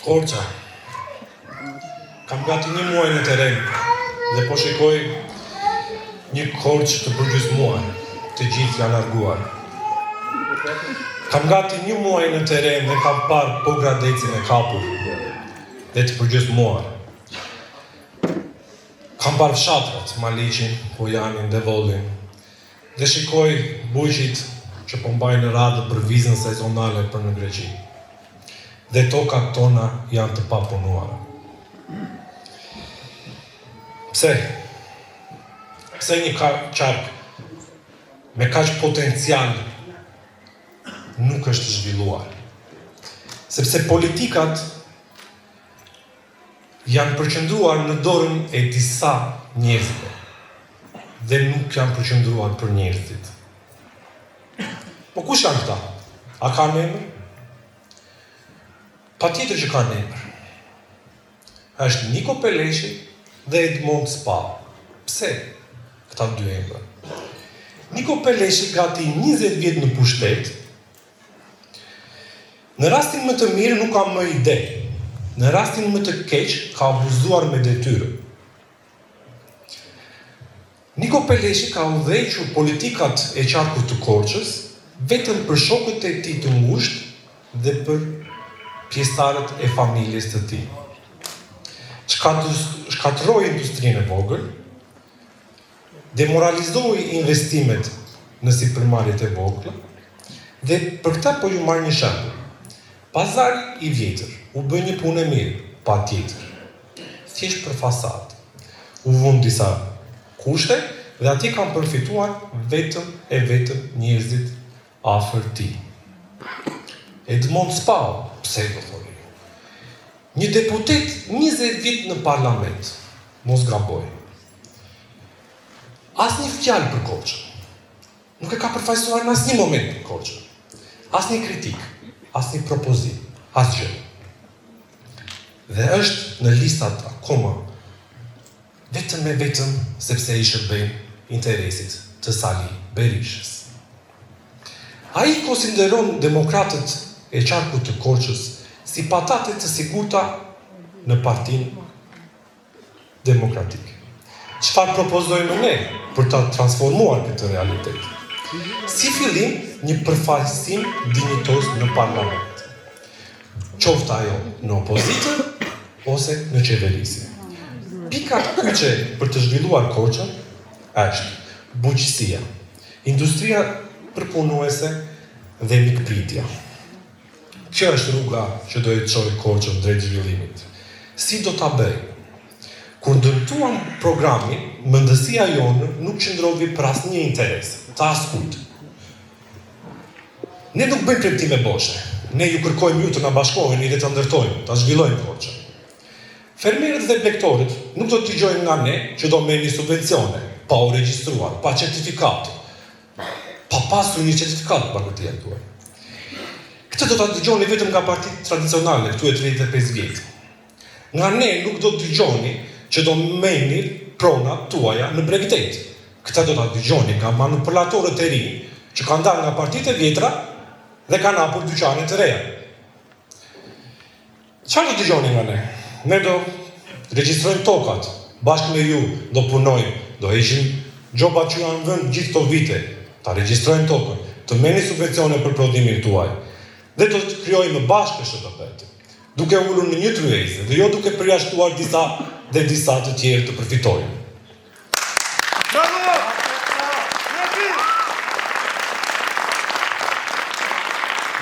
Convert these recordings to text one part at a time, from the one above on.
Korça. Kam gati 1 muaj në teren dhe po shikoj një Korçë të përgjysmuar, të gjithë janë larguar. Kam gati 1 muaj në teren dhe kam parë po Gradecin e kapur dhe të përgjysmuar. Kam parë fshatrat, Maliqin, Pojanin dhe Vollin dhe shikoj bujqit që po mbajnë radhë për vizën sezonale për në Greqi. Dhe tokat tona janë të papunuara. Pse? Pse një qark me kaq potencial nuk është zhvilluar? Sepse politikat janë përqendruar në dorën e disa njerëzve dhe nuk janë përqendruar për njerëzit. Po kush janë këta? A ka emër? Patjetër që ka emër. Është Niko Peleshi dhe Edmond Spau. Pse këta 2 emra? Niko Peleshi gati 20 vjet në pushtet. Në rastin më të mirë nuk ka më ide. Në rastin më të keq ka abuzuar me detyrë. Niko Peleshi ka udhëhequr politikat e qarkut të Korçës vetëm për shokët e tij të ngushtë dhe për pjesëtarët e familjes të tij. Shkatërroi industrinë e vogël, demoralizoi investimet në sipërmarrjet e vogla dhe për këtë po ju marr një shembull. Pazari i vjetër u bë një punë e mirë, patjetër. Thjesht për fasadë. U vënë disa kushte dhe atje kanë përfituar vetëm njerëzit afër tij. Edmond Spau, pse do thoni? Një deputet 20 vjet në parlament, mos gaboj. Asnjë fjalë për Korçën. Nuk e ka përfaqësuar në asnjë moment për Korçën. Asnjë kritik, asnjë propozim, asgjë. Dhe është në listat akoma vetëm sepse i shërben interesit të Sali Berishës. Ai konsideron demokratët e qarkut të Korçës si patate të sigurta në Partinë Demokratike. Çfarë propozojmë ne për ta transformuar këtë realitet? Si fillim, një përfaqësim dinjitos në parlament. Qoftë ajo në opozitë ose në qeverisje. Pika kyçe për të zhvilluar Korçën është bujqësia, industria përpunuese dhe mikpritja. Kjo është rruga që do të çojë Korçën drejt zhvillimit. Si do ta bëj? Kur ndërtuam programin, mendësia jonë nuk qëndroi për asnjë interes, të askujt. Ne nuk bëjmë premtime boshe. Ne ju kërkojmë ju të na bashkoheni dhe të ndërtojmë, ta zhvillojmë Korçën. Fermerët dhe blegtorët nuk do të dëgjojnë nga ne që do merrni subvencione, pa u regjistruar, pa certifikat, pa pasur një certifikat për këtë jetuar. Këtë do të dëgjoni vetëm nga partitë tradicionale, këtu e 35 vjet. Nga ne nuk do të dëgjoni që do merrni pronat tuaja në bregdet. Këtë do të dëgjoni nga manipulatorët e rinj që kanë dalë nga partitë e vjetra dhe kanë hapur dyqane të reja. Çfarë do të dëgjoni nga ne? Ne do regjistrojmë tokat, bashkë me ju do punojmë, do heqim gjobat që janë vënë gjithë këto vite, ta regjistrojmë tokën, të merrni subvencione për prodhimin tuaj. Dhe do të krijojmë bashkë SHDP-t, duke ulur në një tryezë dhe jo duke përjashtuar disa të tjerë të përfitojnë. Bravo!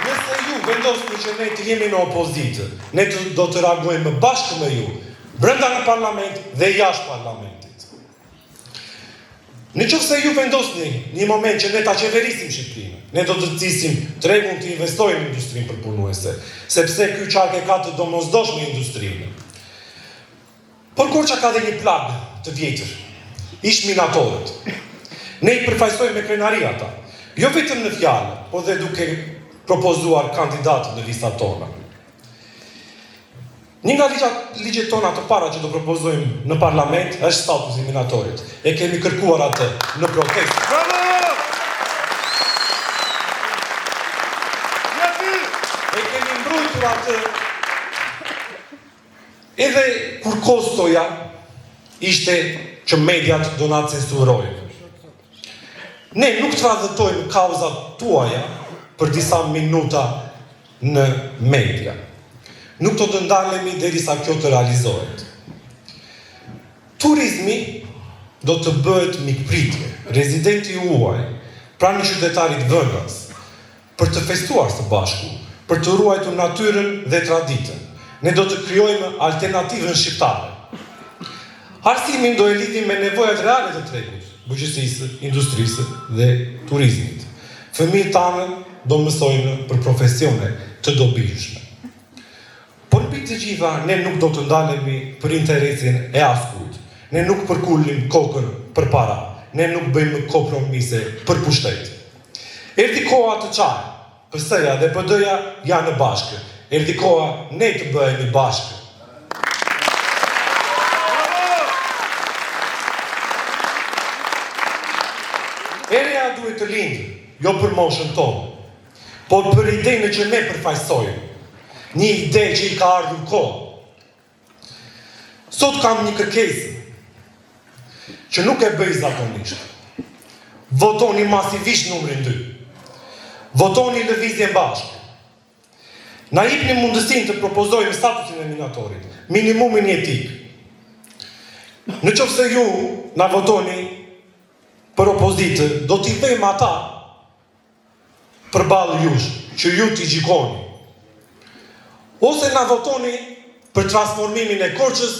Nëse ju vendosni që ne të jemi në opozitë, ne do të reagojmë bashkë me ju, brenda në parlament dhe jashtë parlamentit. Në qoftë se ju vendosni një moment që ne ta qeverisim Shqipërinë, ne do të cisim tregun të investojmë në industrinë përpunuese, sepse ky qark e ka të domosdoshme industrinë. Por Korça ka dhe një plagë të vjetër, ish minatorët. Ne i përfaqësojmë me krenari ata, jo vetëm në fjalë, por dhe duke propozuar kandidatë në listat tona. Një nga ligjet tona të para që do propozojmë në parlament është statusi i minatorit. E kemi kërkuar atë në protestë. Bravo! E kemi mbrojtur atë Edhe kur kostoja ishte që mediat do na censurojnë. Ne nuk tradhëtojmë kauzat tuaja për disa minuta në media. Nuk do të ndalemi derisa kjo të realizohet. Turizmi do të bëhet mikpritje, rezidenti huaj, pra një qytetarit vëndas, për të festuar së bashku, për të ruajtur natyrën dhe traditën. Ne do të krijojmë alternativën shqiptare. Arsimin do e lidhim me nevojat reale të tregut, bujqësisë, industrisë dhe turizmit. Fëmijët tanë do mësojnë për profesione të dobishme. Por mbi të gjitha, ne nuk do të ndalemi për interesin e askujt. Ne nuk përkullim kokën për para. Ne nuk bëjmë kompromise për pushtet. Erdhi koha të çajë. PS-ja dhe PD-ja janë bashkë. Erdhi koha ne të bëhemi bashkë. Erea duhet të lindë, jo për moshën tonë, por për idenë që ne përfaqësojmë. Një ide që i ka ardhur kohë. Sot kam një kërkesë që nuk e bëj zakonisht. Votoni masivisht numrin 2. Votoni lëvizjen bashkë. Na jepni mundësinë të propozojmë statusin e minatorit, minimumin jetik. Në qoftë se ju na votoni për opozitë, do t'i vëjmë ata përballë jush, që ju t'i gjikoni. Ose na votoni për transformimin e Korçës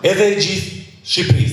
edhe e gjithë Shqipërisë.